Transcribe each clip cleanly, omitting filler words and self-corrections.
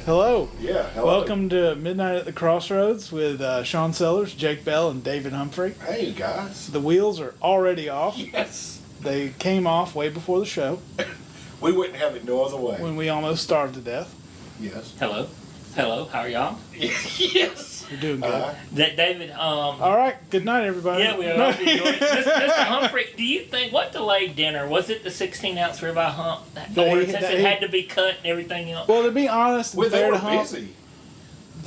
Hello. Yeah, hello. Welcome to Midnight at the Crossroads with Sean Sellers, Jake Bell, and David Humphrey. Hey, guys. The wheels are already off. Yes. They came off way before the show We wouldn't have it no other way. when we almost starved to death. Yes. Hello. Hello. How are y'all? Yes. You're doing good. David, All right. Good night, everybody. yeah, we are all enjoying Mr. Humphrey, do you think, what delayed dinner? Was it the 16-ounce ribeye hump? Or since it had to be cut and everything else? Well, to be honest and Well, they fair were to Hump, busy.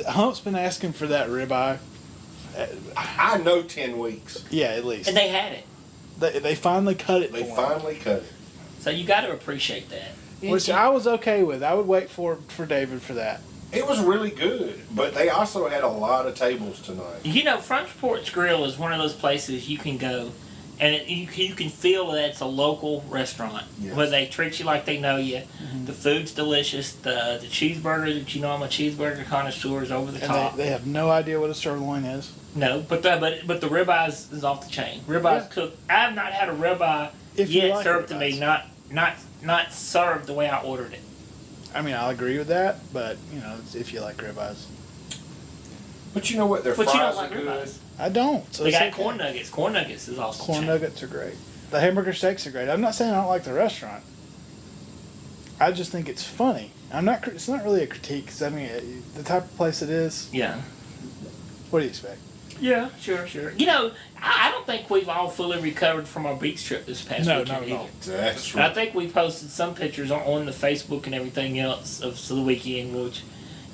Hump's been asking for that ribeye. I know 10 weeks. Yeah, at least. And they had it. They finally cut it They for him, finally cut it. So you got to appreciate that. which I was okay with. I would wait for David for that. It was really good, but they also had a lot of tables tonight. You know, Front Porch Grill is one of those places you can go and you can feel that it's a local restaurant. Yes. Where they treat you like they know you. Mm-hmm. The food's delicious. The cheeseburger that you know I'm a cheeseburger connoisseur is over the And top. they have no idea what a sirloin is. No, but the ribeye is off the chain. Ribeye's cooked. I have not had a ribeye If you yet like served to ribeyes. me, not served the way I ordered it. I mean, I'll agree with that, but, it's if you like ribeyes. But you know what? Their But fries you don't like are good. ribeyes. I don't. So They it's got okay. corn nuggets. Corn nuggets is awesome. Corn nuggets are great. The hamburger steaks are great. I'm not saying I don't like the restaurant. I just think it's funny. It's not really a critique, because, I mean, the type of place it is, Yeah. what do you expect? Yeah, sure. You know, I don't think we've all fully recovered from our beach trip this past No, weekend not at all. either. That's I right. think we posted some pictures on the Facebook and everything else of the weekend,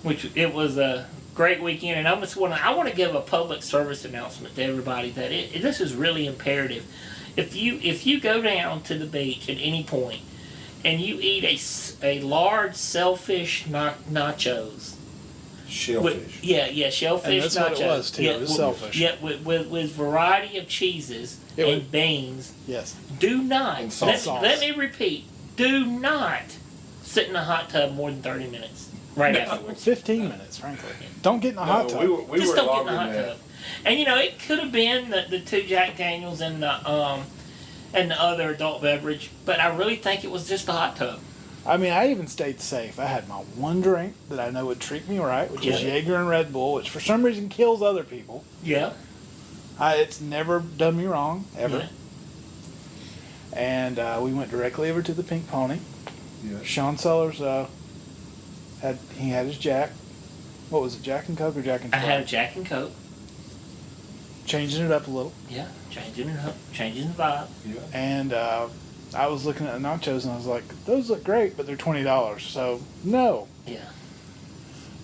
which it was a great weekend. And I want to give a public service announcement to everybody that this is really imperative. If you go down to the beach at any point and you eat a large shellfish nachos. Shellfish. Shellfish And that's nachos. what it was, too. It was shellfish. Yeah, with variety of cheeses and beans. Yes. Do not, And sauce. let me repeat, do not sit in a hot tub more than 30 minutes right afterwards. 15 minutes, frankly. Don't get in a hot tub. We Just were don't get in longer a hot than that. tub. And it could have been the two Jack Daniels and the other adult beverage, but I really think it was just the hot tub. I mean, I even stayed safe. I had my one drink that I know would treat me right, which is Yeah. Jaeger and Red Bull, which for some reason kills other people. Yeah. It's never done me wrong, ever. Yeah. And we went directly over to the Pink Pony. Yeah. Sean Sellers had his Jack. What was it, Jack and Coke or Jack and I Sprite? had a Jack and Coke. Changing it up a little. Yeah. Changing it up, changing the vibe. Yeah. And I was looking at the nachos and I was like, those look great, but they're $20. So, no. Yeah.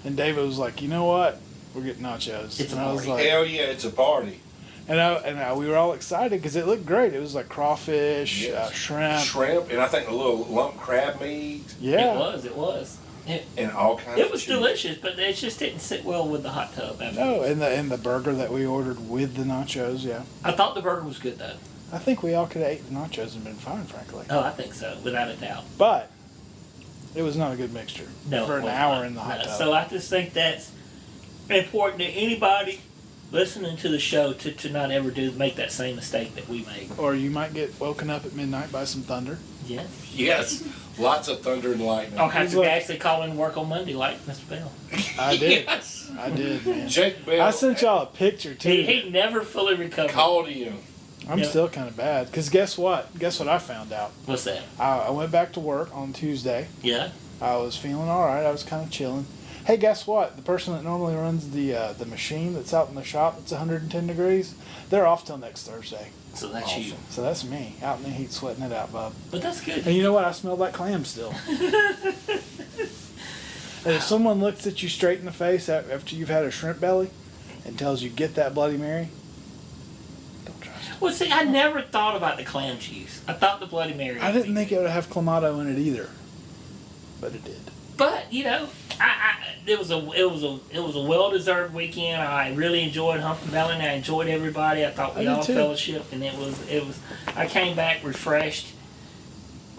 And David was like, you know what? We're getting nachos. It's a and I was party. like, Hell yeah, it's a party. and we were all excited because it looked great. It was like crawfish, Yes. shrimp. Shrimp, and I think a little lump crab meat, Yeah. It was. and all kinds It of was cheese. delicious, but it just didn't sit well with the hot tub. No, and the burger that we ordered with the nachos, yeah. I thought the burger was good though. I think we all could have ate the nachos and been fine, frankly. Oh, I think so, without a doubt. But it was not a good mixture No, for it an was hour not. in the hot No, tub. So I just think that's important to anybody listening to the show to not ever make that same mistake that we made. Or you might get woken up at midnight by some thunder. Yeah. Yes, lots of thunder and lightning. I'll have He's to like- actually call in work on Monday like Mr. Bell. I did. Yes. I did, man. Jake Bell I sent y'all a picture, too. He never fully recovered. called him. I'm Yeah. still kind of bad. Because guess what? Guess what I found out? What's that? I went back to work on Tuesday. Yeah. I was feeling all right. I was kind of chilling. Hey, guess what? The person that normally runs the machine that's out in the shop that's 110 degrees, they're off till next Thursday. So that's you. So that's me, out in the heat sweating it out, bub. But that's good. And you know what? I smell like clam still. And if someone looks at you straight in the face after you've had a shrimp belly and tells you, get that Bloody Mary, don't trust it. Well, see, I never thought about the clam cheese. I thought the Bloody Mary. I didn't think it would have Clamato in it either. But it did. But it was a well-deserved weekend. I really enjoyed Humphrey Valley, and I enjoyed everybody. I thought we I did all too. fellowship, and it was. I came back refreshed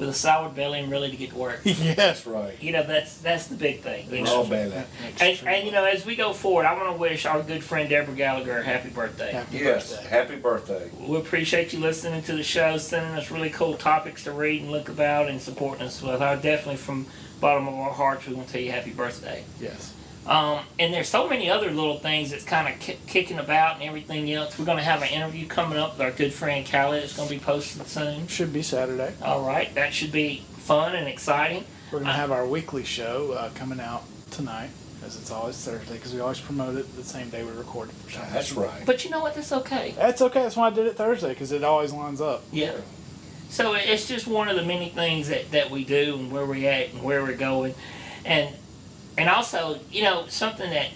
with a solid belly and ready to get to work. Yes. That's right. You know, that's the big thing. You Raw know? belly. And you know, as we go forward, I want to wish our good friend Deborah Gallagher a happy birthday. Happy Yes, birthday. happy birthday. We appreciate you listening to the show, sending us really cool topics to read and look about, and supporting us with. I definitely, from the bottom of our hearts, we want to tell you happy birthday. Yes. And there's so many other little things that's kind of kicking about and everything else. We're going to have an interview coming up with our good friend Callie. It's going to be posted soon. Should be Saturday. All right, that should be fun and exciting. We're going to have our weekly show coming out tonight, as it's always Thursday, because we always promote it the same day we record it. For some That's reason. right. But you know what? That's okay. That's okay. That's why I did it Thursday, because it always lines up. Yeah. So it's just one of the many things that we do and where we're at and where we're going. And also, you know, something that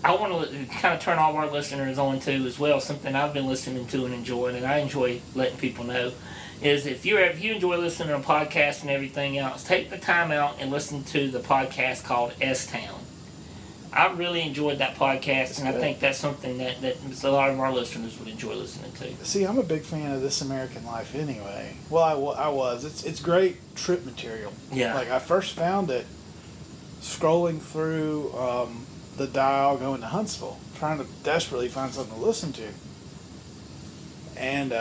I want to kind of turn all of our listeners on to as well, something I've been listening to and enjoying, and I enjoy letting people know, is if you enjoy listening to podcasts and everything else, take the time out and listen to the podcast called S-Town. I really enjoyed that podcast, and I think that's something that a lot of our listeners would enjoy listening to. See, I'm a big fan of This American Life anyway. Well, I was. It's great trip material. Yeah. Like, I first found it scrolling through the dial going to Huntsville, trying to desperately find something to listen to. And,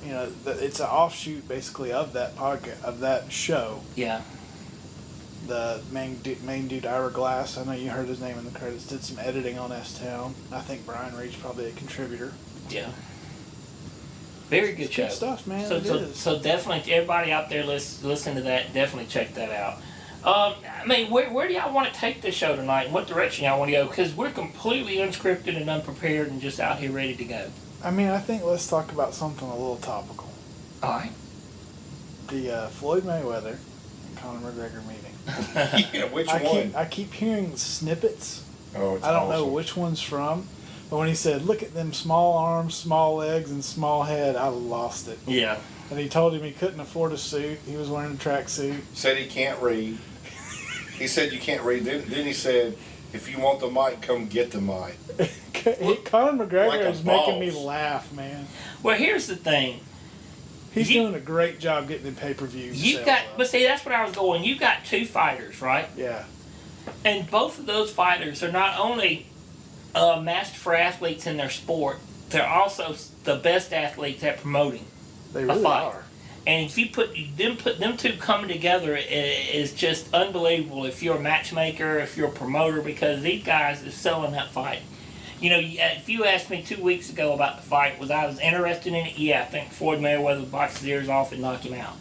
you know, it's an offshoot, basically, of that podcast, of that show. Yeah. The main dude, Ira Glass, I know you heard his name in the credits, did some editing on S-Town. I think Brian Reed's probably a contributor. Yeah. Very good show. Good stuff, man. So definitely, everybody out there listening to that, definitely check that out. I mean, where do y'all want to take this show tonight? In what direction y'all want to go? Because we're completely unscripted and unprepared and just out here ready to go. I mean, I think let's talk about something a little topical. All right. The Floyd Mayweather and Conor McGregor meeting. Yeah, which one? I keep hearing snippets. Oh, it's I don't know awesome. which one's from. But when he said, look at them small arms, small legs, and small head, I lost it. Yeah. And he told him he couldn't afford a suit. He was wearing a tracksuit. Said he can't read. He said you can't read. Then he said, if you want the mic, come get the mic. Conor McGregor Like a is making me boss. laugh, man. Well, here's the thing. He's doing a great job getting in pay-per-views. But see, that's what I was going. You've got two fighters, right? Yeah. And both of those fighters are not only mastered for athletes in their sport, they're also the best athletes at promoting They a really fight. are. And if you put them two coming together is just unbelievable. If you're a matchmaker, if you're a promoter, because these guys are selling that fight. You know, if you asked me 2 weeks ago about the fight, was I was interested in it? Yeah, I think Floyd Mayweather would box his ears off and knock him out.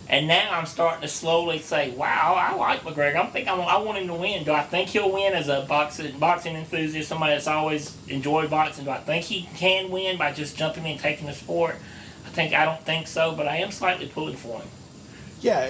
And now I'm starting to slowly say, wow, I like McGregor. I want him to win. Do I think he'll win as a boxing enthusiast, somebody that's always enjoyed boxing? Do I think he can win by just jumping in and taking the sport? I don't think so, but I am slightly pulling for him. Yeah,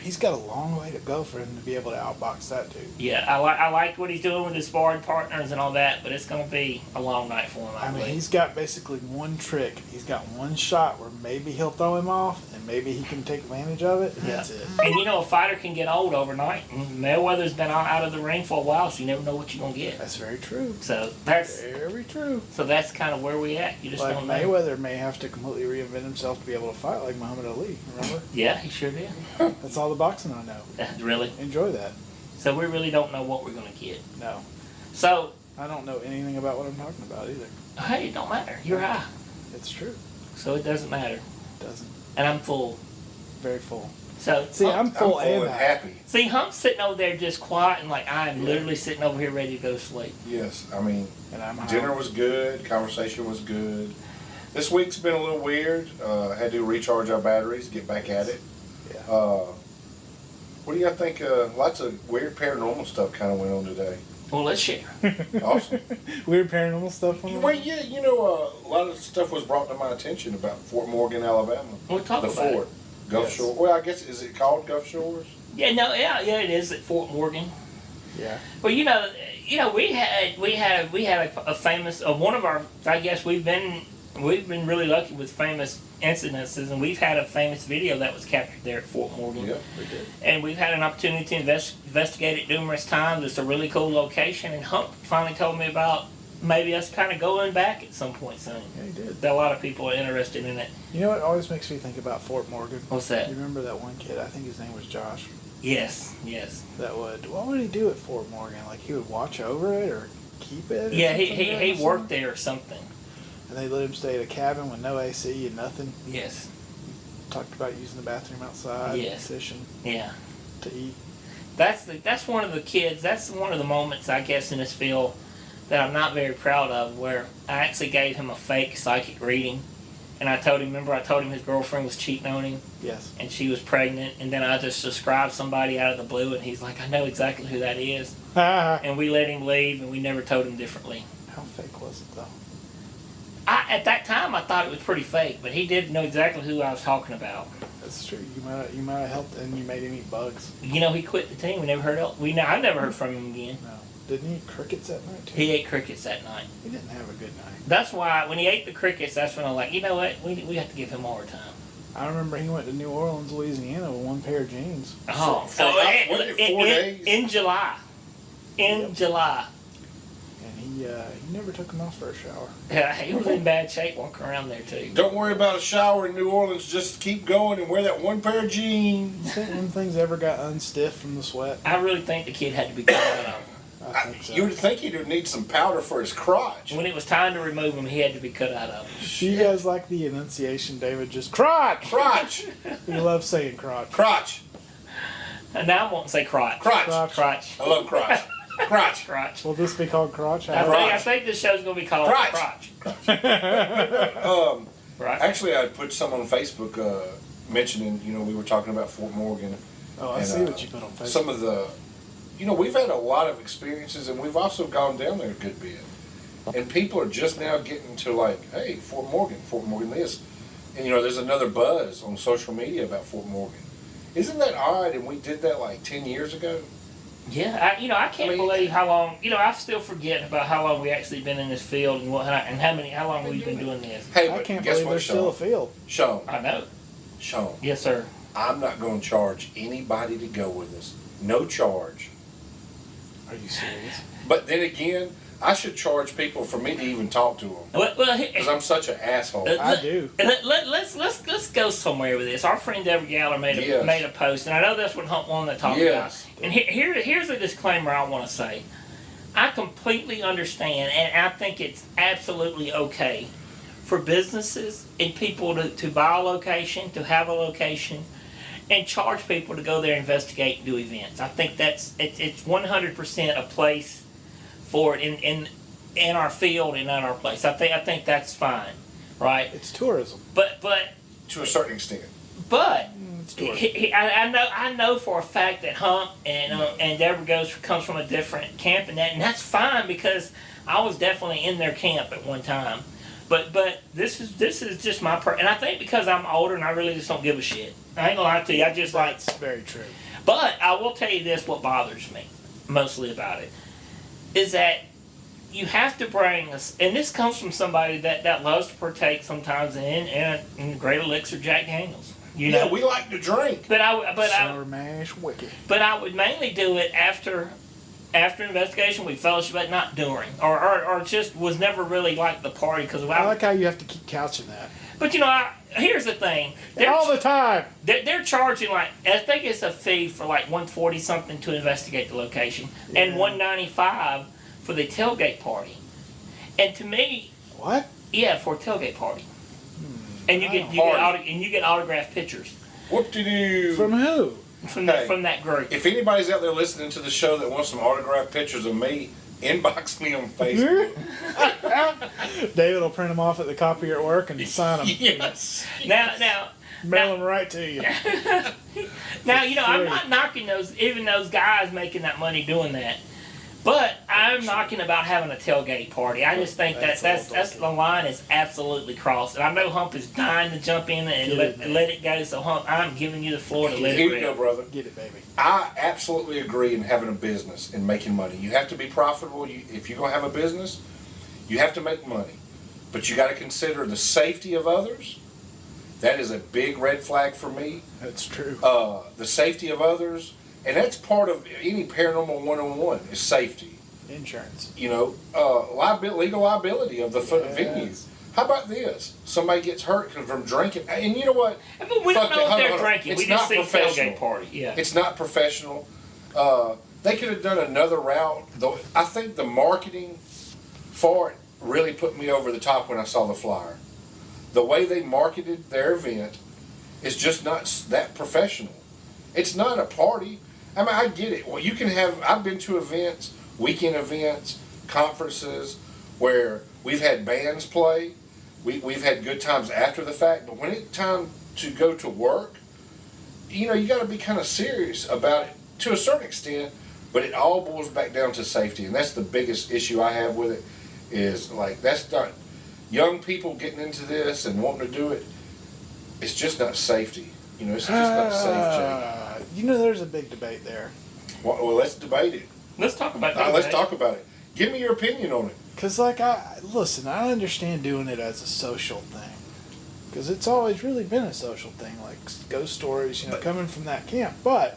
he's got a long way to go for him to be able to outbox that dude. Yeah, I like what he's doing with his sparring partners and all that, but it's going to be a long night for him, I mean, believe. he's got basically one trick. He's got one shot where maybe he'll throw him off, and maybe he can take advantage of it, and that's it. And you know, a fighter can get old overnight. And Mayweather's been out of the ring for a while, so you never know what you're going to get. That's very true. So that's Very true. kind of where we at. You just Like don't know. Mayweather may have to completely reinvent himself to be able to fight like Muhammad Ali, remember? Yeah, he sure did. That's all the boxing I know. Really? Enjoy that. So we really don't know what we're going to get. No. So, I don't know anything about what I'm talking about either. hey, it don't matter. You're high. It's true. So it doesn't matter. It doesn't. And I'm full. Very full. So, See, I'm full and and high. happy. See, Hump's sitting over there just quiet and like I'm literally sitting over here ready to go to sleep. Yes, I mean, And I'm high. dinner was good. Conversation was good. This week's been a little weird. Had to recharge our batteries, get back at it. Yeah. What do y'all think? Lots of weird paranormal stuff kind of went on today. Well, let's share. Awesome. Weird paranormal stuff on Well, yeah, you know, a lot of stuff was brought to my attention about Fort Morgan, Alabama. We'll talk The about fort, it. Gulf Yes. Shore. Well, I guess is it called Gulf Shores? Yeah, it is at Fort Morgan. Yeah. Well, we had a famous one of our. I guess we've been really lucky with famous incidences, and we've had a famous video that was captured there at Fort Morgan. Yeah, we did. And we've had an opportunity to investigate it numerous times. It's a really cool location, and Hump finally told me about maybe us kind of going back at some point soon. Yeah, he did. That a lot of people are interested in it. You know what always makes me think about Fort Morgan? What's that? You remember that one kid? I think his name was Josh. Yes, yes. What would he do at Fort Morgan? Like he would watch over it or keep it? Or Yeah, something he there or worked something? there or something. And they let him stay at a cabin with no AC and nothing. Yes. Talked about using the bathroom outside. Yes. Fishing. Yeah. To eat. That's one of the kids. That's one of the moments I guess in this field that I'm not very proud of. Where I actually gave him a fake psychic reading, and I told him. Remember, I told him his girlfriend was cheating on him. Yes. And she was pregnant, and then I just described somebody out of the blue, and he's like, I know exactly who that is. How And we let him leave, and we never told him differently. fake was it though? At that time, I thought it was pretty fake, but he did know exactly who I was talking about. That's true. You might have helped and you made him eat bugs. You know, he quit the team. We never heard else. I never heard from him again. No. Didn't he eat crickets that night too? He ate crickets that night. He didn't have a good night. That's why when he ate the crickets, that's when I'm like, you know what? We have to give him more time. I remember he went to New Orleans, Louisiana with one pair of jeans. Oh, For wasn't it 4 days? In July. In Yep. July. And he never took them off for a shower. Yeah, he was in bad shape walking around there too. Don't worry about a shower in New Orleans. Just keep going and wear that one pair of jeans. You think when things ever got unstiff from the sweat? I really think the kid had to be cut out. I think so. You would think he'd need some powder for his crotch. When it was time to remove him, he had to be cut out of him. She has like the enunciation, David, just crotch! Crotch! He loves saying crotch. Crotch! And now I won't say crotch. Crotch! Crotch. I love crotch. Crotch! Crotch. Will this be called crotch? I think this show's going to be called Crotch. Crotch. Right. Actually, I put some on Facebook mentioning, we were talking about Fort Morgan. Oh, I And, see what you put on Facebook. Some of the, we've had a lot of experiences and we've also gone down there a good bit. And people are just now getting to like, hey, Fort Morgan this. And there's another buzz on social media about Fort Morgan. Isn't that odd? And we did that like 10 years ago? Yeah, I can't believe how long. I still forget about how long we actually been in this field and how long we've been doing this. Hey, I but can't guess believe what, there's still a field. Sean, I know. Yes, sir. I'm not going to charge anybody to go with us. No charge. Are you serious? But then again, I should charge people for me to even talk to them. Well, Because I'm such an asshole. I do. Let's go somewhere with this. Our friend Deborah Galler made a post, and I know that's what Hump wanted to talk Yes. about. And here's a disclaimer I want to say. I completely understand, and I think it's absolutely okay for businesses and people to buy a location, to have a location, and charge people to go there, investigate, and do events. I think it's 100% a place for it in our field and in our place. I think that's fine, right? It's tourism. But To a certain extent. It's tourism. I know for a fact that Hump and Deborah comes from a different camp, and that's fine because I was definitely in their camp at one time. But this is just my and I think because I'm older and I really just don't give a shit. I ain't gonna lie to you. I just like. That's very true. But I will tell you this: what bothers me mostly about it is that you have to bring us, and this comes from somebody that loves to partake sometimes in great elixir Jack Daniels. Yeah, we like to drink. Sour mash wiki. But I would mainly do it after investigation. We fellowship, but not during, or just was never really like the party because I like how you have to keep couching that. But here's the thing: All the time. they're charging I think it's a fee for like $140 something to investigate the location, and $195 for the tailgate party. And to me, What? yeah, for a tailgate party, and you get autographed pictures Whoop-de-doo. From who? from that group. If anybody's out there listening to the show that wants some autographed pictures of me, inbox me on Facebook. David will print them off at the copier at work and sign them. Yes. Now. Mail them right to you. Now, I'm not knocking those guys making that money doing that. But I'm knocking about having a tailgate party. I just think that's the line is absolutely crossed. And I know Hump is dying to jump in and let it go. So Hump, I'm giving you the floor to let it Here you rip. go, brother. Get it, baby. I absolutely agree in having a business and making money. You have to be profitable. If you're going to have a business, you have to make money. But you got to consider the safety of others. That is a big red flag for me. That's true. The safety of others. And that's part of any paranormal 101 is safety. Insurance. You know, legal liability of the venue. How about this? Somebody gets hurt from drinking, and you know what? But we don't know if they're drinking. It's we just not see professional. tailgate party. Yeah. It's not professional. They could have done another route. Though I think the marketing for it really put me over the top when I saw the flyer. The way they marketed their event is just not that professional. It's not a party. I mean, I get it. Well, you can have. I've been to events, weekend events, conferences where we've had bands play. We've had good times after the fact, but when it's time to go to work, you know, you got to be kind of serious about it to a certain extent, but it all boils back down to safety, and that's the biggest issue I have with it, is like, that's not, young people getting into this and wanting to do it, it's just not safety. You know, it's just not safe, Jake. You know, there's a big debate there. Well, let's debate it. Let's talk about that. Let's talk about it. Give me your opinion on it. Because, like, I understand doing it as a social thing. Because it's always really been a social thing, like ghost stories, you know, coming from that camp. But,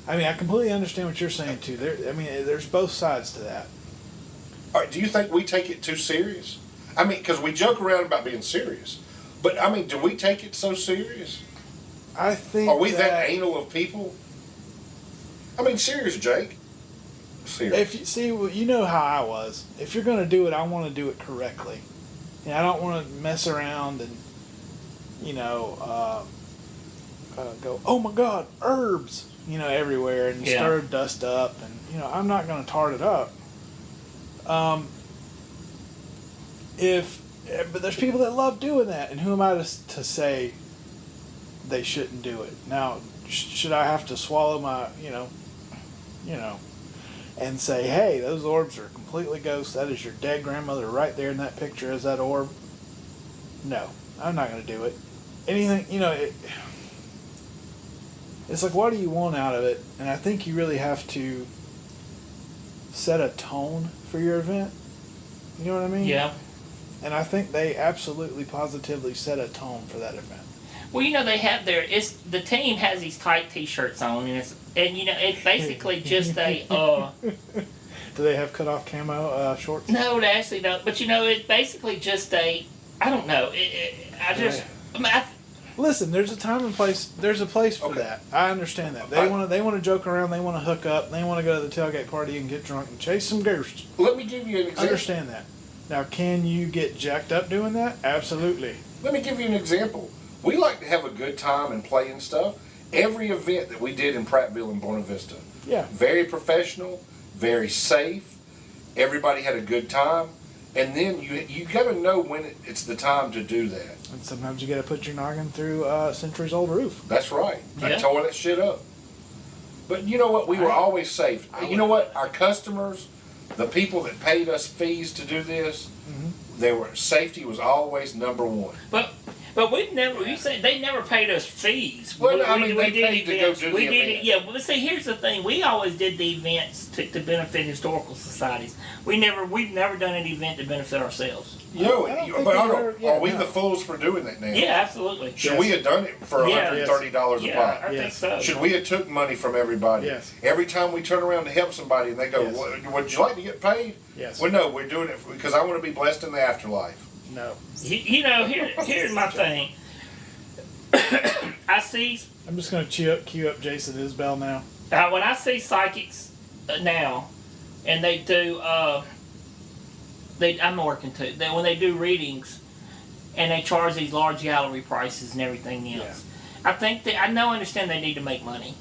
I mean, I completely understand what you're saying, too. There's both sides to that. All right, do you think we take it too serious? I mean, because we joke around about being serious. But, I mean, do we take it so serious? I think Are we that anal of people? I mean, serious, Jake. Serious. If you see, well, you know how I was. If you're going to do it, I want to do it correctly. And I don't want to mess around and, you know, go, oh my God, herbs, you know, everywhere and stir dust up. And, you know, I'm not going to tart it up. But there's people that love doing that. And who am I to say they shouldn't do it? Now, should I have to swallow my, you know, and say, hey, those orbs are completely ghosts. That is your dead grandmother right there in that picture as that orb. No, I'm not going to do it. Anything, you know, it's like, what do you want out of it? And I think you really have to set a tone for your event. You know what I mean? Yeah. And I think they absolutely, positively set a tone for that event. Well, you know, they have the team has these tight T-shirts on, and you know, it's basically just a. Do they have cut-off camo shorts? No, they actually don't. But you know, it's basically just a. I don't know. Listen, there's a time and place. There's a place for that. I understand that. They want to joke around. They want to hook up. They want to go to the tailgate party and get drunk and chase some ghosts. Let me give you an example. Understand that. Now, can you get jacked up doing that? Absolutely. Let me give you an example. We like to have a good time and play and stuff. Every event that we did in Prattville and Buena Vista, very professional, very safe. Everybody had a good time, and then you got to know when it's the time to do that. And sometimes you got to put your noggin through a centuries-old roof. That's right. I tore that shit up. But you know what? We were always safe. You know what? Our customers, the people that paid us fees to do this, safety was always number one. But we've never. You say they never paid us fees. Well, we they paid to go do the event. Did it, yeah. But see, here's the thing: we always did the events to benefit historical societies. We've never done an event to benefit ourselves. Are we the fools for doing that now? Yeah, absolutely. Should we have done it for $130 a pop? Yeah, I think so. Should we have took money from everybody? Yes. Every time we turn around to help somebody and they go, would you like to get paid? Yes. Well, no, we're doing it because I want to be blessed in the afterlife. No. You know, here's my thing. I see. I'm just going to cue up Jason Isbell now. When I see psychics now, and they do, I'm working too. When they do readings, and they charge these large gallery prices and everything else, I think I understand they need to make money,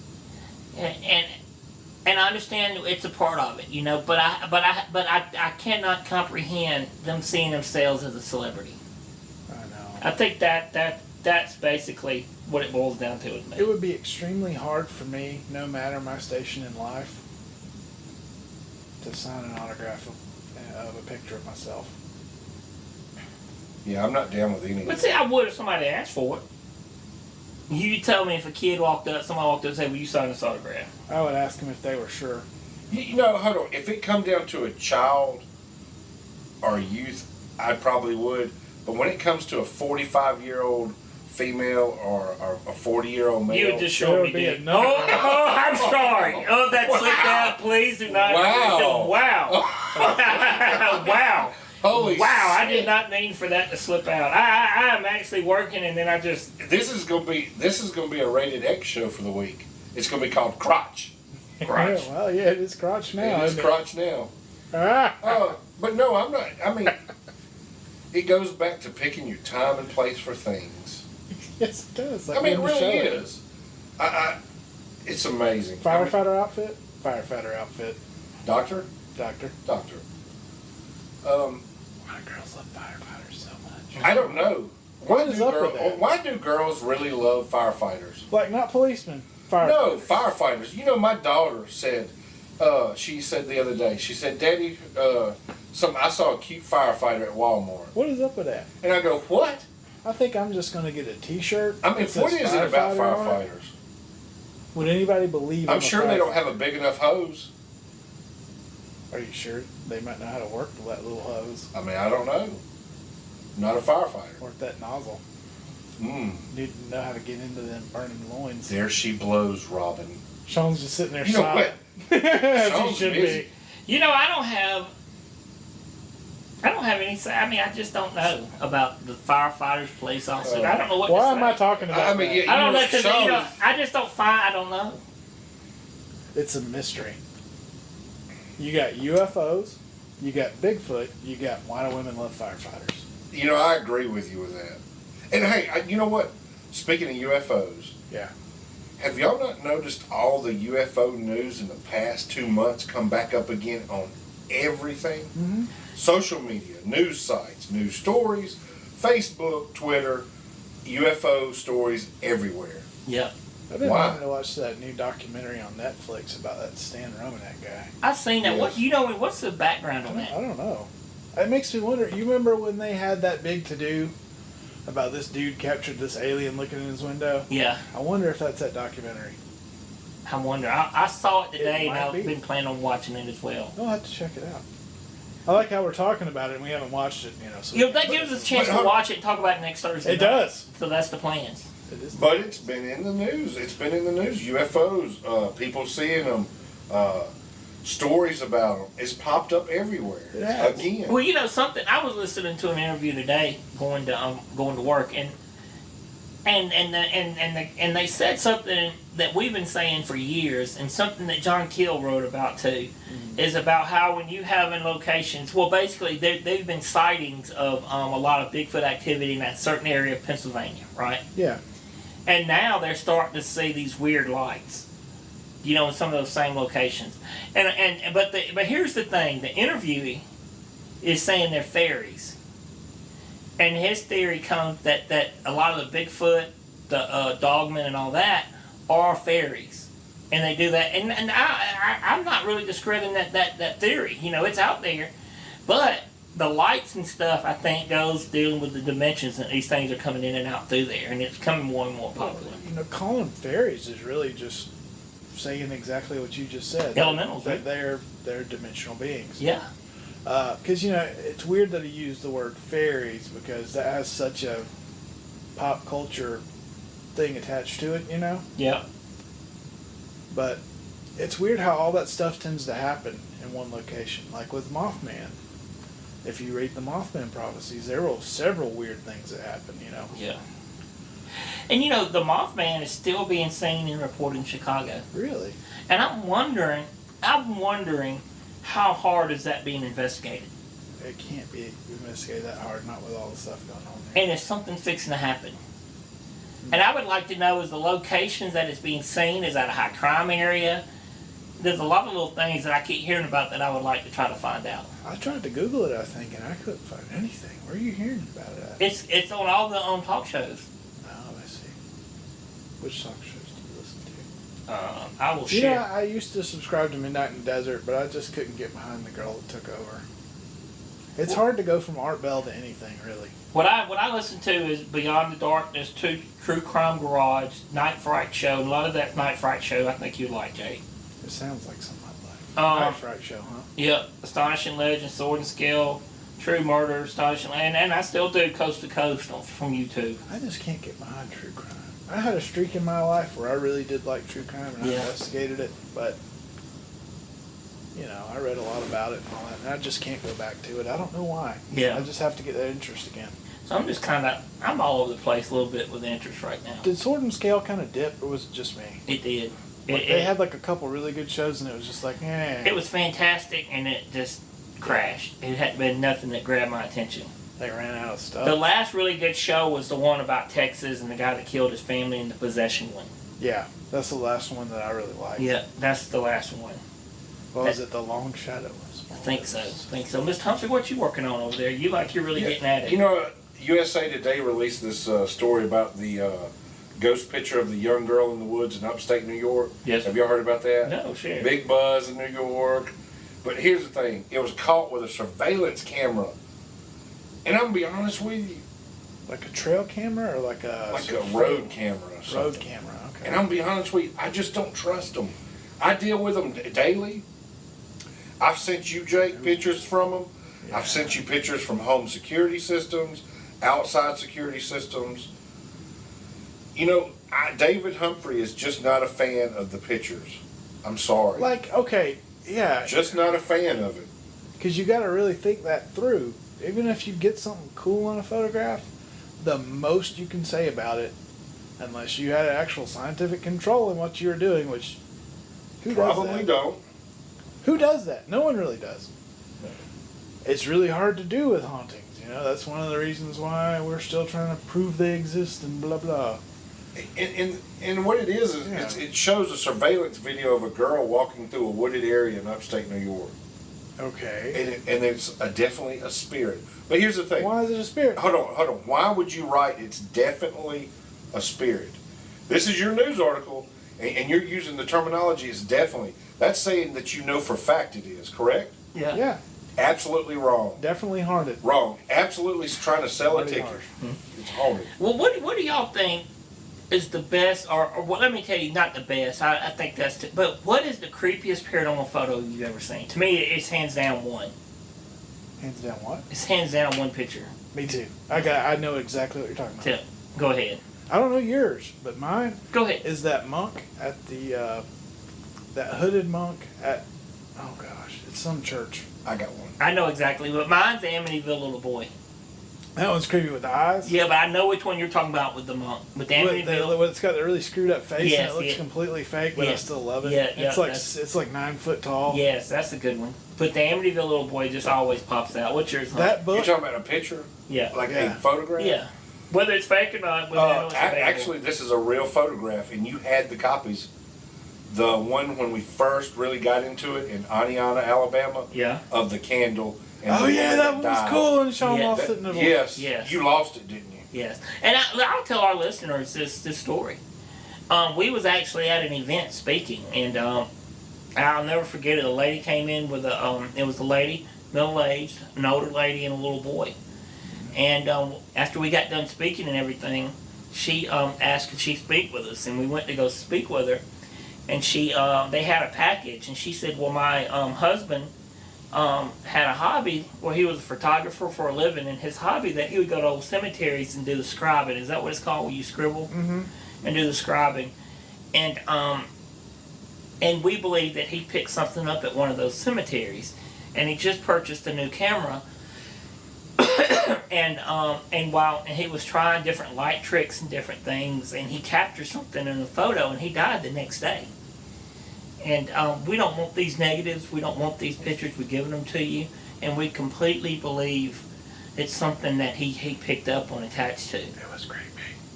and I understand it's a part of it, you know. But I cannot comprehend them seeing themselves as a celebrity. I know. I think that's basically what it boils down to with me. It would be extremely hard for me, no matter my station in life, to sign an autograph of a picture of myself. Yeah, I'm not down with any. But see, I would if somebody asked for it. You tell me if a kid somebody walked up and said, will you sign this autograph? I would ask them if they were sure. You know, hold on. If it come down to a child or a youth, I probably would. But when it comes to a 45-year-old female or a 40-year-old male. You just There showed would me be that. another- Oh, I'm sorry. Oh, that slipped out. Please do not. Wow. Wow. Wow. Holy Wow, I shit. did not mean for that to slip out. I'm actually working, and then I just. This is gonna be a rated X show for the week. It's gonna be called Crotch. Crotch. Yeah, well, yeah, it is crotch now. It is isn't Crotch now. Ah. But no, I'm not. I mean, it goes back to picking your time and place for things. Yes, it does. Like I mean, it when the really show is. It's amazing. Firefighter outfit? Firefighter outfit. Doctor. Doctor. Why do girls love firefighters so much? I don't know. What is up with that? Why do girls really love firefighters? Like, not policemen. Firefighters. No, firefighters. You know, my daughter said, she said the other day, she said, Daddy, I saw a cute firefighter at Walmart. What is up with that? And I go, what? I think I'm just going to get a T-shirt. I mean, that says what is it about firefighter on it. firefighters? Would anybody believe? I'm sure they don't have a big enough hose. Are you sure? They might know how to work that little hose. I mean, I don't know. Not a firefighter. Work that nozzle. Mm. Need to know how to get into them burning loins. There she blows, Robin. Sean's just sitting there You know silent. what? She Sean's should busy. be. You know, I don't have any say. I mean, I just don't know about the firefighters, police officers. I don't know what Why to am I say. talking about I mean, that? yeah, I don't know, you because, Sean- you know, I just don't find, I don't know. It's a mystery. You got UFOs, you got Bigfoot, you got why do women love firefighters? You know, I agree with you with that. And hey, you know what? Speaking of UFOs, Yeah. have y'all not noticed all the UFO news in the past 2 months come back up again on everything? Mm-hmm. Social media, news sites, news stories, Facebook, Twitter, UFO stories everywhere. Yep. I've been Why? wanting to watch that new documentary on Netflix about that Stan Romanek guy. I've seen that. Yes. What, you know, what's the background on that? I don't know. It makes me wonder. You remember when they had that big to-do about this dude captured this alien looking in his window? Yeah. I wonder if that's that documentary. I wonder. I saw it today, It and might I've be. been planning on watching it as well. I'll have to check it out. I like how we're talking about it and we haven't watched it, you know. So You know, that gives us a chance to watch it and talk about it next Thursday. It night. does. So that's the plans. It is. But it's been in the news. It's been in the news. UFOs, people seeing them, stories about them. It's popped up everywhere. It has. Again. Well, you know something. I was listening to an interview today, going to work, and they said something that we've been saying for years, and something that John Keel wrote about too, is about how when you have in locations, well, basically they've been sightings of a lot of Bigfoot activity in that certain area of Pennsylvania, right? Yeah. And now they're starting to see these weird lights, you know, in some of those same locations. But here's the thing: the interviewee is saying they're fairies, and his theory comes that a lot of the Bigfoot, the dogmen, and all that are fairies, and they do that. And I'm not really discrediting that theory. You know, it's out there, but the lights and stuff, I think, goes dealing with the dimensions that these things are coming in and out through there, and it's becoming more and more popular. You know, calling them fairies is really just saying exactly what you just said. Elementals, That right? they're dimensional beings. Yeah. Because, you know, it's weird that he used the word fairies because that has such a pop culture thing attached to it, you know? Yeah. But it's weird how all that stuff tends to happen in one location. Like with Mothman. If you read the Mothman prophecies, there were several weird things that happened, you know? Yeah. And you know, the Mothman is still being seen and reported in Chicago. Really? And I'm wondering how hard is that being investigated? It can't be investigated that hard, not with all the stuff going on there. And is something fixing to happen? And I would like to know, is the locations that it's being seen, is that a high crime area? There's a lot of little things that I keep hearing about that I would like to try to find out. I tried to Google it, I think, and I couldn't find anything. Where are you hearing about it at? It's on all the talk shows. Oh, I see. Which talk shows do you listen to? I will You share. know, I used to subscribe to Midnight in the Desert, but I just couldn't get behind the girl that took over. It's hard to go from Art Bell to anything, really. What I listen to is Beyond the Darkness, True Crime Garage, Night Fright Show. A lot of that Night Fright Show I think you like, Jay. It sounds like something I'd like. Night Fright Show, huh? Yep. Astonishing Legends, Sword and Scale, True murder, astonishing, and I still do coast to coast from YouTube. I just can't get behind true crime. I had a streak in my life where I really did like true crime and I investigated it, but you know, I read a lot about it and all that, and I just can't go back to it. I don't know why. Yeah. I just have to get that interest again. So I'm just I'm all over the place a little bit with interest right now. Did Sword and Scale kind of dip, or was it just me? It did. They had like a couple really good shows, and it was just like, eh. It was fantastic, and it just crashed. It had been nothing that grabbed my attention. They ran out of stuff. The last really good show was the one about Texas and the guy that killed his family in the possession one. Yeah, that's the last one that I really liked. Yeah, that's the last one. What was it? The Long Shadow? I think so. Mr. Humphrey, what you working on over there? You're really getting at it. You know, USA Today released this story about the ghost picture of the young girl in the woods in upstate New York. Yes. Have y'all heard about that? No, sure. Big buzz in New York. But here's the thing. It was caught with a surveillance camera. And I'm going to be honest with you. Like a trail camera or like a... Like a road camera or something. Road camera, okay. And I'm going to be honest with you. I just don't trust them. I deal with them daily. I've sent you, Jake, pictures from them. Yeah. I've sent you pictures from home security systems, outside security systems. You know, David Humphrey is just not a fan of the pictures. I'm sorry. Like, okay, yeah. Just not a fan of it. Because you got to really think that through. Even if you get something cool on a photograph, the most you can say about it, unless you had actual scientific control in what you were doing, which who probably don't. Who does that? No one really does. It's really hard to do with hauntings. You know, that's one of the reasons why we're still trying to prove they exist and blah blah. And what it is it shows a surveillance video of a girl walking through a wooded area in upstate New York. Okay. And it's definitely a spirit. But here's the thing. Why is it a spirit? Hold on. Why would you write it's definitely a spirit? This is your news article, and you're using the terminology it's definitely. That's saying that you know for fact it is, correct? Yeah. Yeah. Absolutely wrong. Definitely haunted. Wrong. Absolutely trying to sell a ticket. It's haunted. Well, what do y'all think is the best, or well, let me tell you, not the best. I think that's, but what is the creepiest paranormal photo you've ever seen? To me, it's hands down one. Hands down what? It's hands down one picture. Me too. I know exactly what you're talking about. Go ahead. I don't know yours, but mine. Go ahead. Is that monk at the that hooded monk at, oh gosh, it's some church. I got one. I know exactly, but mine's the Amityville little boy. That one's creepy with the eyes. Yeah, but I know which one you're talking about with the monk. With the Amityville. It's got the really screwed up face yes, and it looks completely fake, but I still love it. Yeah, it's like 9 foot tall. Yes, that's a good one. But the Amityville little boy just always pops out. What's yours? That book. You're talking about a picture? Yeah. Like a photograph? Yeah. Whether it's fake or not. Actually, this is a real photograph, and you had the copies. The one when we first really got into it in Aniana, Alabama. Yeah. Of the candle. And oh yeah, that one was cool, and Sean lost it in the Yes. You lost it, didn't you? Yes. And I'll tell our listeners this story. We was actually at an event speaking, and I'll never forget it. A lady came in with it was a lady, middle-aged, an older lady, and a little boy. And after we got done speaking and everything, she asked could she speak with us, and we went to go speak with her. And she they had a package, and she said, well, my husband had a hobby where he was a photographer for a living, and his hobby that he would go to old cemeteries and do the scribing. Is that what it's called, where you scribble? Mm-hmm. And do the scribing. And we believe that he picked something up at one of those cemeteries, and he just purchased a new camera. and he was trying different light tricks and different things, and he captured something in a photo, and he died the next day. And we don't want these negatives. We don't want these pictures. We're giving them to you, and we completely believe it's something that he picked up on, attached to. It was creepy.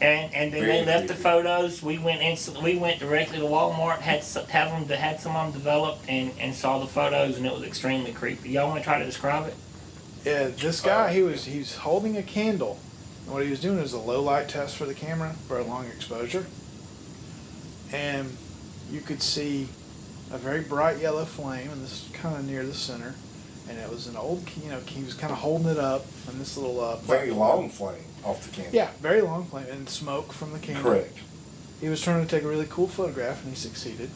And then they left the photos. We went directly to Walmart, had some of them developed, and saw the photos, and it was extremely creepy. Y'all want to try to describe it? Yeah, this guy, he's holding a candle. And what he was doing is a low light test for the camera for a long exposure. And you could see a very bright yellow flame, and this is kind of near the center. And it was an old, he was kind of holding it up, and this little very long flame off the candle. Yeah, very long flame, and smoke from the candle. Correct. He was trying to take a really cool photograph, and he succeeded.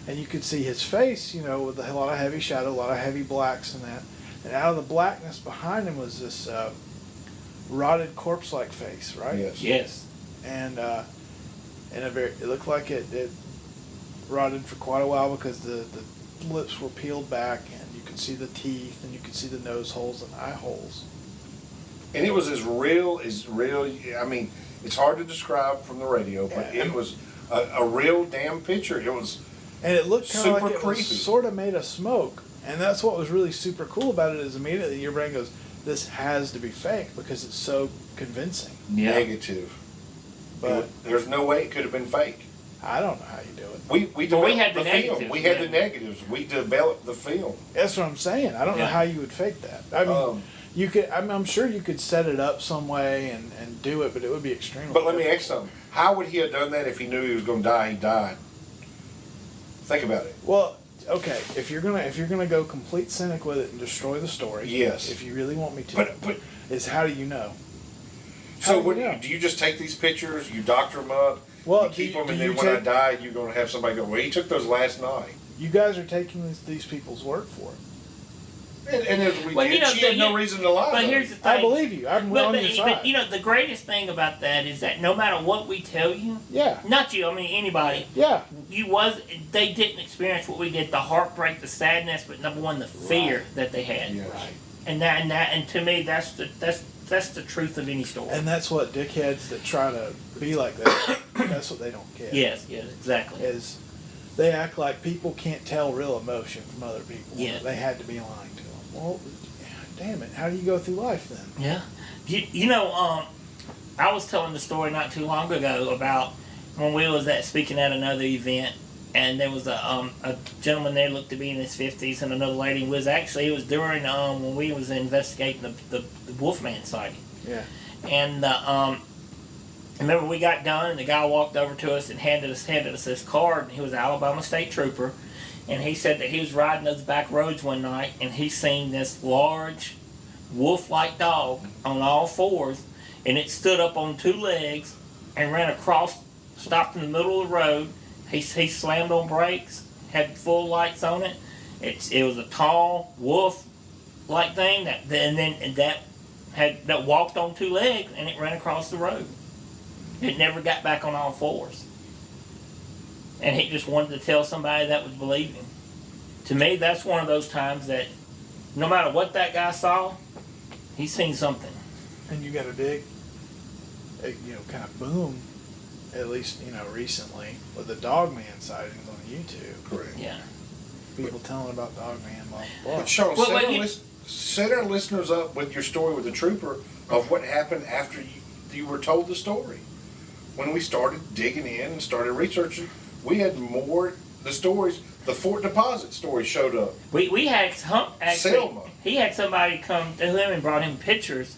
And you could see his face, with a lot of heavy shadow, a lot of heavy blacks and that. and out of the blackness behind him was this rotted corpse-like face, right? Yes. Yes. And it looked like it rotted for quite a while because the lips were peeled back, and you could see the teeth, and you could see the nose holes and eye holes. And it was as real. I mean, it's hard to describe from the radio, but Yeah. it was a real damn picture. It was, and it looked kind of super like it was creepy. sort of made of smoke. And that's what was really super cool about it, is immediately your brain goes, this has to be fake because it's so convincing. Yeah. negative. But There's no way it could have been fake. I don't know how you do it. We Well, we developed had the film. negatives, We had yeah. the negatives. We developed the film. That's what I'm saying. I don't know Yeah. how you would fake that. I mean, you could. I'm sure you could set it up some way and do it, but it would be extremely. But let me ask you difficult. something. How would he have done that if he knew he was going to die? He died. Think about it. Well, okay. If you're gonna go complete cynic with it and destroy the story, Yes. If you really want me to, But is how do you know? so How do what you know? do you just take these pictures, you doctor them up, Well, you keep them, do and you then when I take- die, you're going to have somebody go, well, he took those last night. You guys are taking these people's word for it. And as we Well, did, you know, she had no reason to lie. But though. here's the thing. I believe you. I'm on your side. But you know, the greatest thing about that is that no matter what we tell you, Yeah. not you, I mean anybody, Yeah. they didn't experience what we did, the heartbreak, the sadness, but number one, the fear Right. that they had. Yes. Right. And to me, that's the truth of any story. And that's what dickheads that try to be like that. That's what they don't get. Yes, exactly. Is they act like people can't tell real emotion from other people. Yeah. They had to be lying to them. Well, damn it. How do you go through life then? Yeah. You know, I was telling the story not too long ago about when we was speaking at another event, and there was a gentleman there looked to be in his 50s, and another lady it was during when we was investigating the Wolfman sighting. Yeah. And remember we got done, and the guy walked over to us and handed us his card, and he was an Alabama State Trooper, and he said that he was riding those back roads one night, and he seen this large wolf-like dog on all fours, and it stood up on two legs and ran across, stopped in the middle of the road. He slammed on brakes, had full lights on it. It was a tall wolf-like thing that walked on two legs, and it ran across the road. It never got back on all fours. And he just wanted to tell somebody that would believe him. To me, that's one of those times that no matter what that guy saw, he's seen something. And you got a big, kind of boom, at least, recently, with the Dogman sightings on YouTube. Correct. Yeah. People telling about Dogman, blah, blah, blah. But Sean, Well, set our listeners up with your story with the trooper of what happened after you were told the story. When we started digging in and started researching, we had the stories. The Fort Deposit story showed up. We had Selma. he had somebody come to him and brought him pictures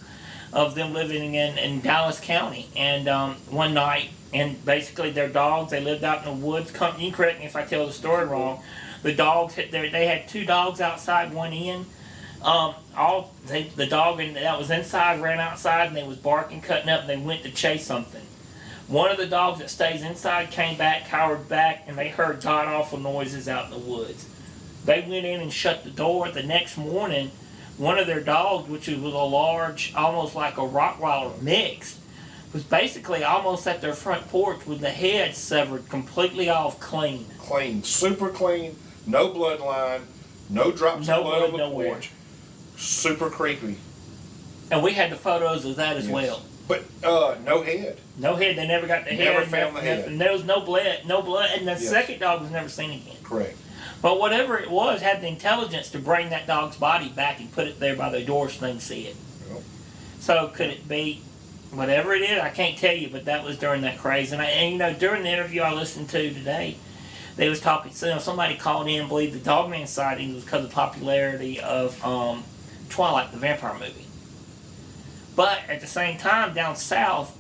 of them living in Dallas County, and one night, and basically their dogs, they lived out in the woods. You can correct me if I tell the story wrong. The dogs, they had two dogs outside, one in. The dog that was inside ran outside, and they was barking, cutting up, and they went to chase something. One of the dogs that stays inside came back, cowered back, and they heard god-awful noises out in the woods. They went in and shut the door. The next morning, one of their dogs, which was a large, almost like a Rottweiler mix, was basically almost at their front porch with the head severed completely off clean. Clean, super clean, no bloodline, no drops No of blood on the blood nowhere. porch. Super creepy. And we had the photos of that as Yes. well. But no head. No head, they never got the head. Never found the head. Nothing. There was no blood, and the Yes. second dog was never seen again. Correct. But whatever it was, had the intelligence to bring that dog's body back and put it there by the door so they can see it. Yep. So could it be whatever it is? I can't tell you, but that was during that craze. And during the interview I listened to today, they was talking. So somebody called in and believed the Dogman sighting was because of the popularity of Twilight, the vampire movie. But at the same time, down south,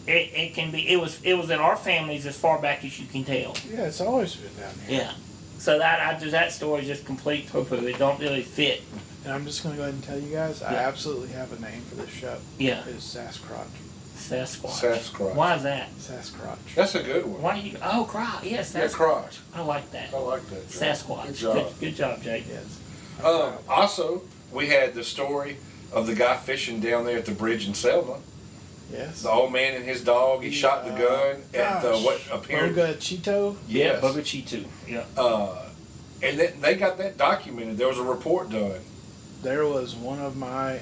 it can be. It was in our families as far back as you can tell. Yeah, it's always been down here. Yeah. So that story is just complete poo-poo. It don't really fit. And I'm just going to go ahead and tell you guys, I Yeah. absolutely have a name for this show. Yeah. It's Sascrotch. Sasquatch. Sascrotch. Why is that? Sascrotch. That's a good one. Why you? Oh, crotch. Yes, Yeah, Sasquatch. crotch. I like that. I like that. Jake. Sasquatch. Good job. Good job, Jake. Yes. Also, we had the story of the guy fishing down there at the bridge in Selma. Yes. The old man and his dog. He shot the gun at what appeared. Boga Cheeto. Yes. Boga Cheeto. Yeah. And then they got that documented. There was a report done. There was one of my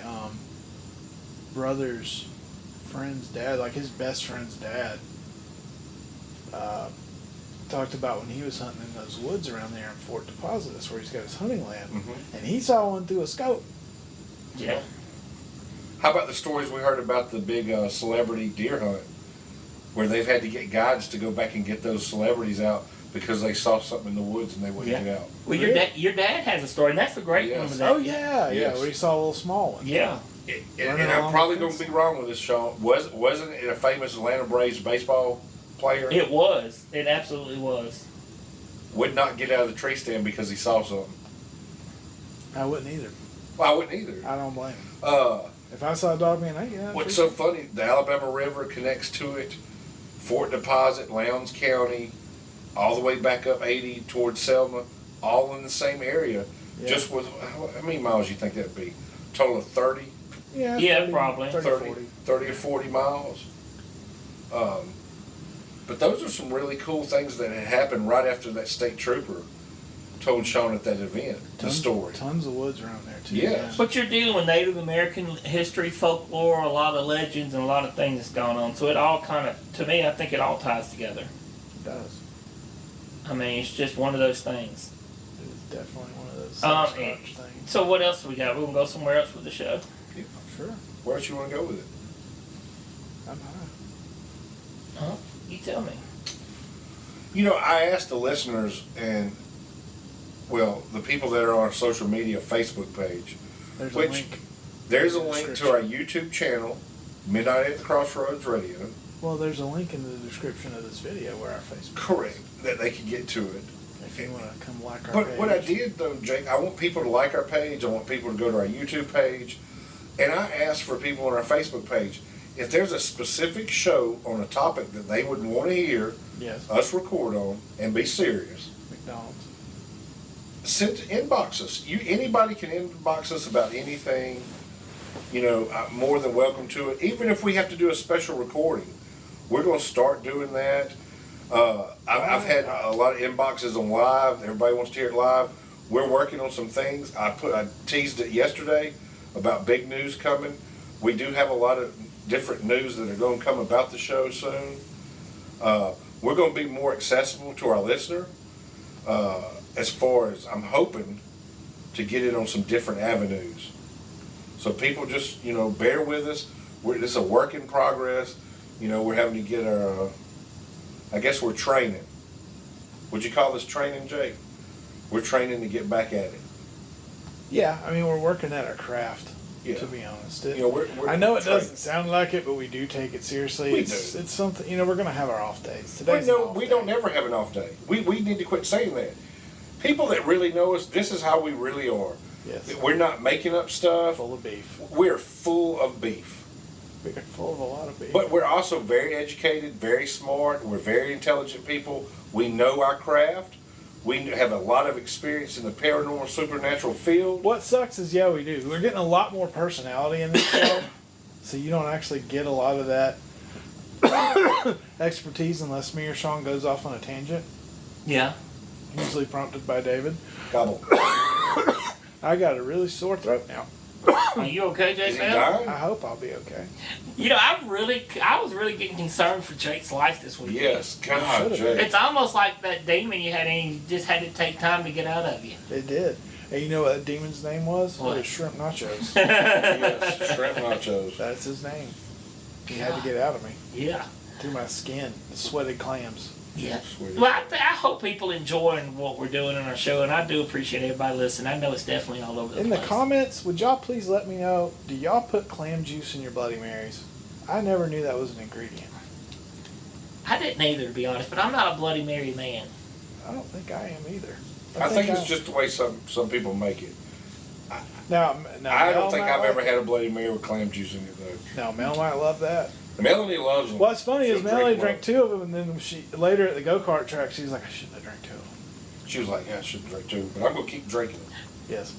brother's friend's dad, like his best friend's dad, talked about when he was hunting in those woods around there in Fort Deposit. That's where he's got his hunting land. Mm-hmm. And he saw one through a scope. Yeah. How about the stories we heard about the big celebrity deer hunt, where they've had to get guides to go back and get those celebrities out because they saw something in the woods and they wouldn't get out? Well, your dad has a story, and that's the great one with that. Oh yeah, Yes. where he saw a little small one. Yeah. And I'm probably going to be wrong with this, Sean. Wasn't it a famous Atlanta Braves baseball player? It was. It absolutely was. Would not get out of the tree stand because he saw something. I wouldn't either. Well, I wouldn't either. I don't blame him. Uh, If I saw a dog being naked, What's so funny, the Alabama River connects to it, Fort Deposit, Lowndes County, all the way back up 80 towards Selma, all in the same area. Yeah. Just with, how many miles you think that'd be? Total of 30? Yeah, Yeah, 30, probably. 30 or 40 miles. But those are some really cool things that had happened right after that state trooper told Sean at that event, the story. Tons of woods around there, too. Yes. But you're dealing with Native American history, folklore, a lot of legends, and a lot of things that's going on. So it all kind of, to me, I think it all ties together. It does. I mean, it's just one of those things. It is definitely one of those And- Sascrotch things. So what else we got? We're going to go somewhere else with the show. Sure. Where else you want to go with it? I'm high. Huh? You tell me. You know, I asked the listeners and, well, the people that are on our social media Facebook page, There's Which- a link. there's a link to our YouTube channel, Midnight at the Crossroads Radio. Well, there's a link in the description of this video where our Facebook. Correct. That they can get to it. If you want to come like our But page. what I did though, Jake, I want people to like our page. I want people to go to our YouTube page. And I asked for people on our Facebook page, if there's a specific show on a topic that they would want to hear Yes. us record on and be serious, McDonald's. inbox us. Anybody can inbox us about anything. You know, I'm more than welcome to it. Even if we have to do a special recording, we're going to start doing that. I've had a lot of inboxes on live. Everybody wants to hear it live. We're working on some things. I teased it yesterday about big news coming. We do have a lot of different news that are going to come about the show soon. We're going to be more accessible to our listener. As far as I'm hoping to get it on some different avenues. So people just, bear with us. This is a work in progress. We're having to get I guess we're training. Would you call this training, Jake? We're training to get back at it. Yeah, I mean, we're working at our craft, Yeah. to be honest. We're I know it training. doesn't sound like it, but we do take it seriously. We it's do. It's something, we're going to have our off days. Today's We don't ever have an off day. We need to quit saying that. People that really know us, this is how we really are. Yes. We're not making up stuff. Full of beef. We're full of beef. We're full of a lot of beef. But we're also very educated, very smart. We're very intelligent people. We know our craft. We have a lot of experience in the paranormal, supernatural field. What sucks is, yeah, we do. We're getting a lot more personality in this show, so you don't actually get a lot of that expertise unless me or Sean goes off on a tangent, Yeah. usually prompted by David. Gobble. I got a really sore throat now. Are you okay, Is he Jake? dying? I hope I'll be okay. I was really getting concerned for Jake's life this week. Yes. God, Should've Jake. It's almost like that demon you had and you just had to take time to get out of you. It did. And you know what that demon's name was? What? It was Shrimp Nachos. Yes. Shrimp nachos. That's his name. He had to get out of me. Yeah. Through my skin. The sweated clams. Yeah. Sweetie. Well, I hope people enjoying what we're doing on our show, and I do appreciate everybody listening. I know it's definitely all over the In place. the comments, would y'all please let me know, do y'all put clam juice in your Bloody Marys? I never knew that was an ingredient. I didn't either, to be honest, but I'm not a Bloody Mary man. I don't think I am either. I think it's just the way some people make it. Now I Mel don't think might I've ever like had a Bloody Mary with clam juice in it, though. Now, Mel might love that. Melanie loves them. What's funny is She'll Melanie drink drank 2 of them, and then she later at the go-kart track, she was like, I shouldn't have drank 2 of them. She was like, yeah, I shouldn't drink too, but I'm going to keep drinking them. Yes.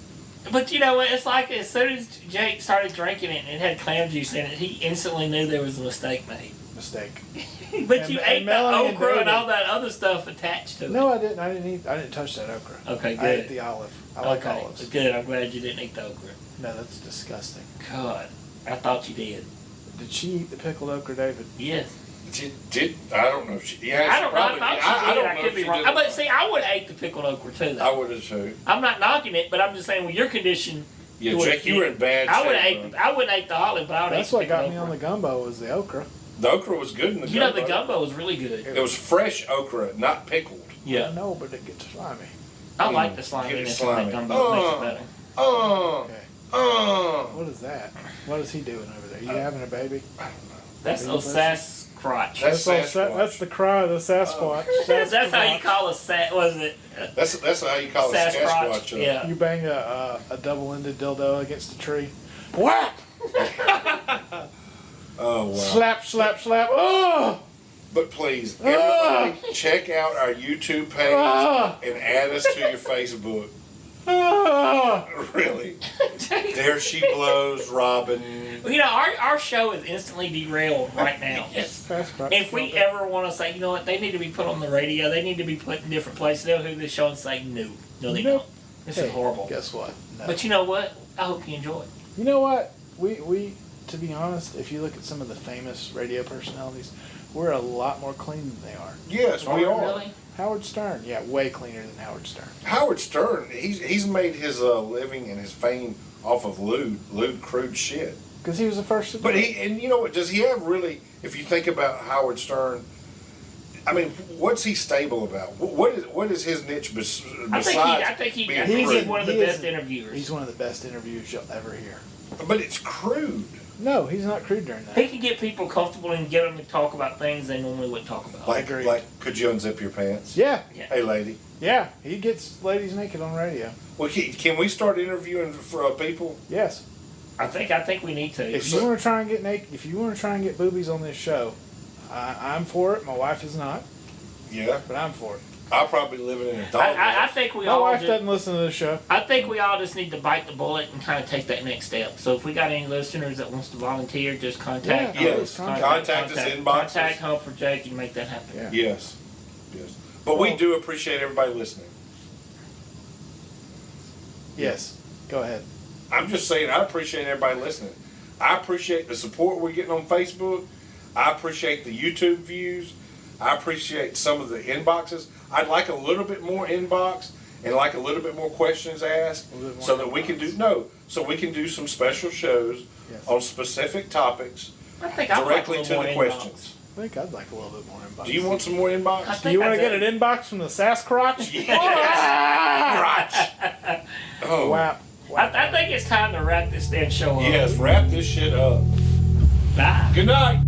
But you know what? It's like as soon as Jake started drinking it and it had clam juice in it, he instantly knew there was a mistake made. Mistake. But And- you and ate the Melanie and okra and David. all that other stuff attached to it. No, I didn't. I didn't touch that okra. Okay, I ate good. the olive. I like Okay, olives. good. I'm glad you didn't eat the okra. No, that's disgusting. God, I thought you did. Did she eat the pickled okra, David? Yes. She did. I don't know if she. Yeah, I don't know. I thought she did. I know could if be she wrong. did. But see, I would have ate the pickled okra too. I Though. would have too. I'm not knocking it, but I'm just saying with your condition. Yeah, you would've- Jake, you were in bad I would have shape. ate. I wouldn't ate the olive, but I would That's ate the what pickled got me okra. on the gumbo was the okra. The okra was good in the You know, the gumbo. gumbo was really good. It was fresh okra, not pickled. Yeah, I know, but it gets slimy. I like the Get it sliminess in slimy. that gumbo. It makes it better. Okay. What is that? What is he doing over there? You having a baby? That's Baby those Sascrotch. That's all Sasquatch. that's the cry of the Sasquatch. That's how you call a sat. Was it That's how you call it Sascrotch? Sasquatch. Yeah. You bang a double-ended dildo against a tree. Whack! Oh wow. Slap, slap, slap. Oh! But please, everybody, check out our YouTube page Ah! and add us to your Facebook. Ah! Really. There she blows, Robin. You know, our show is instantly derailed right now. Sasquatch. If we ever want to say, you know what, they need to be put on the radio, they need to be put in different places, they'll hear this show and say, no, they Nope. don't. This Hey, is horrible. Guess what? No. But you know what? I hope you enjoy it. You know what? We to be honest, if you look at some of the famous radio personalities, we're a lot more clean than they are. Yes, we are. Really? Howard Stern, yeah, way cleaner than Howard Stern. Howard Stern, he's made his living and his fame off of lewd, crude shit. Because he was the first to do But it. and you know what? Does he have really? If you think about Howard Stern, I mean, what's he stable about? What is his niche besides? I think he's being one of the He best is- interviewers. He's one of the best interviews you'll ever hear. But it's crude. No, he's not crude during that. He can get people comfortable and get them to talk about things they normally wouldn't talk about. Agreed. Like, could you unzip your pants? Yeah, Hey, lady. yeah, he gets ladies naked on radio. Well, can we start interviewing for people? Yes. I think we need to. If you want to try and get naked, if you want to try and get boobies on this show, I'm for it. My wife is not, Yeah, but I'm for it. I'll probably live in a dog. I think we My all wife just, doesn't listen to this show. I think we all just need to bite the bullet and kind of take that next step. So if we got any listeners that wants to volunteer, just contact Yeah, us. yes. contact us in boxes. Contact Hump or Jake and make that happen. Yeah. Yes, But we Well- do appreciate everybody listening. Yes. Go ahead. I'm just saying, I appreciate everybody listening. I appreciate the support we're getting on Facebook. I appreciate the YouTube views. I appreciate some of the inboxes. I'd like a little bit more inbox and like a little bit more questions asked, A little bit more so that we can do some special shows Yes. on specific topics I think I'd like a directly little to more the inbox. questions. I think I'd like a little bit more inbox. Do you want some more I inbox? Do think you want I to get do. an inbox from the Sascrotch? Crotch. Oh, Whap. I think it's time to wrap this damn show up. yes, wrap this shit up. Bye. Good night.